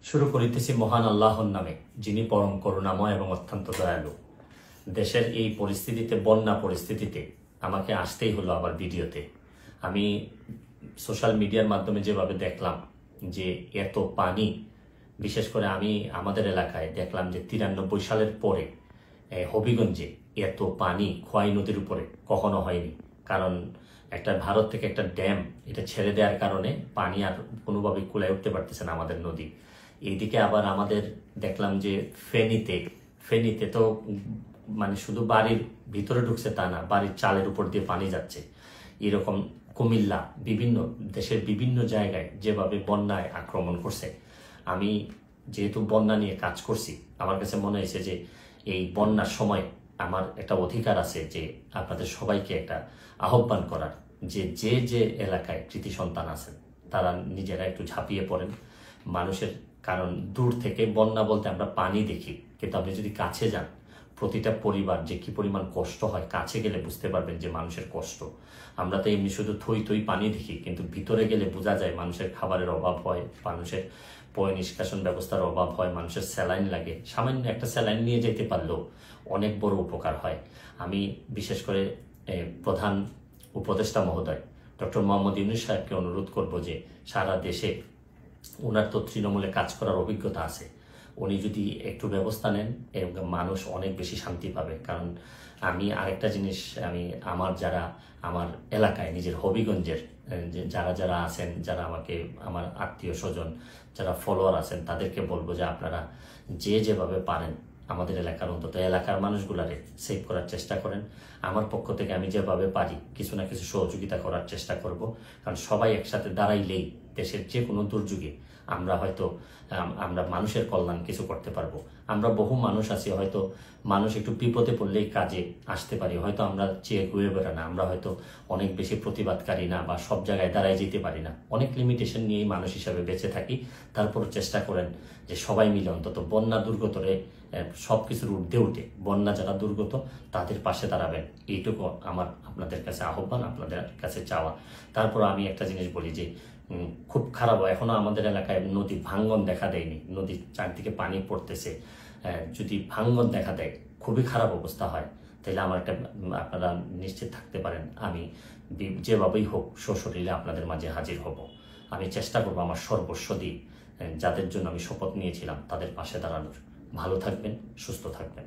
শুরু করিতেছি মহান আল্লাহর নামে, যিনি পরম করুণাময় এবং অত্যন্ত দয়ালু। দেশের এই পরিস্থিতিতে, বন্যা পরিস্থিতিতে আমাকে আসতেই হলো আবার ভিডিওতে। আমি সোশ্যাল মিডিয়ার মাধ্যমে যেভাবে দেখলাম যে এত পানি, বিশেষ করে আমি আমাদের এলাকায় দেখলাম যে 93 সালের পরে হবিগঞ্জে এত পানি খোয়াই নদীর উপরে কখনো হয়নি। কারণ একটা ভারত থেকে একটা ড্যাম এটা ছেড়ে দেওয়ার কারণে পানি আর কোনোভাবে কুলায় উঠতে পারতেছে না আমাদের নদী। এইদিকে আবার আমাদের দেখলাম যে ফেনীতে তো মানে শুধু বাড়ির ভিতরে ঢুকছে তা না, বাড়ির চালের উপর দিয়ে পানি যাচ্ছে। এরকম কুমিল্লা, বিভিন্ন দেশের বিভিন্ন জায়গায় যেভাবে বন্যায় আক্রমণ করছে। আমি যেহেতু বন্যা নিয়ে কাজ করছি, আমার কাছে মনে হয়েছে যে এই বন্যার সময় আমার একটা অধিকার আছে যে আপনাদের সবাইকে একটা আহ্বান করার, যে যে যে এলাকায় কৃতি সন্তান আছেন তারা নিজেরা একটু ঝাঁপিয়ে পড়েন মানুষের। কারণ দূর থেকে বন্যা বলতে আমরা পানি দেখি, কিন্তু আপনি যদি কাছে যান, প্রতিটা পরিবার যে কি পরিমাণ কষ্ট হয়, কাছে গেলে বুঝতে পারবেন যে মানুষের কষ্ট। আমরা তো এমনি শুধু থই পানি দেখি, কিন্তু ভিতরে গেলে বোঝা যায় মানুষের খাবারের অভাব হয়, মানুষের পয় নিষ্কাশন ব্যবস্থার অভাব হয়, মানুষের স্যালাইন লাগে। সামান্য একটা স্যালাইন নিয়ে যেতে পারলেও অনেক বড় উপকার হয়। আমি বিশেষ করে প্রধান উপদেষ্টা মহোদয় ডক্টর মোহাম্মদ ইউনূস সাহেবকে অনুরোধ করব যে সারা দেশে ওনার তো তৃণমূলে কাজ করার অভিজ্ঞতা আছে, উনি যদি একটু ব্যবস্থা নেন মানুষ অনেক বেশি শান্তি পাবে। কারণ আমি আরেকটা জিনিস, আমার এলাকায় নিজের হবিগঞ্জের যারা আছেন, যারা আমাকে, আমার আত্মীয় স্বজন, যারা ফলোয়ার আছেন, তাদেরকে বলবো যে আপনারা যেভাবে পারেন আমাদের এলাকার, অন্তত এলাকার মানুষগুলারে সেভ করার চেষ্টা করেন। আমার পক্ষ থেকে আমি যেভাবে পারি কিছু না কিছু সহযোগিতা করার চেষ্টা করব। কারণ সবাই একসাথে দাঁড়াইলেই দেশের যে কোনো দুর্যোগে আমরা মানুষের কল্যাণ কিছু করতে পারবো। আমরা বহু মানুষ আছি, হয়তো মানুষ একটু বিপদে পড়লেই কাজে আসতে পারি, হয়তো আমরা চেয়ে ঘুরে বেড়া না, আমরা হয়তো অনেক বেশি প্রতিবাদকারী না, বা সব জায়গায় দাঁড়ায় যেতে পারি না, অনেক লিমিটেশন নিয়েই মানুষ হিসাবে বেঁচে থাকি। তারপর চেষ্টা করেন যে সবাই মিলে অন্তত বন্যা দুর্গতরে সব কিছুর ঊর্ধ্বে উঠে বন্যা যারা দুর্গত তাদের পাশে দাঁড়াবেন, এইটুকু আমার আপনাদের কাছে আহ্বান, আপনাদের কাছে চাওয়া। তারপর আমি একটা জিনিস বলি যে খুব খারাপ, এখনো আমাদের এলাকায় নদী ভাঙ্গন দেখা দেয়নি, নদীর চারদিকে পানি পড়তেছে। যদি ভাঙ্গন দেখা দেয়, খুবই খারাপ অবস্থা হয়, তাহলে আমার একটা, আপনারা নিশ্চিত থাকতে পারেন আমি যেভাবেই হোক সশরীরে আপনাদের মাঝে হাজির হব। আমি চেষ্টা করবো আমার সর্বস্ব দিয়ে যাদের জন্য আমি শপথ নিয়েছিলাম তাদের পাশে দাঁড়ানোর। ভালো থাকবেন, সুস্থ থাকবেন।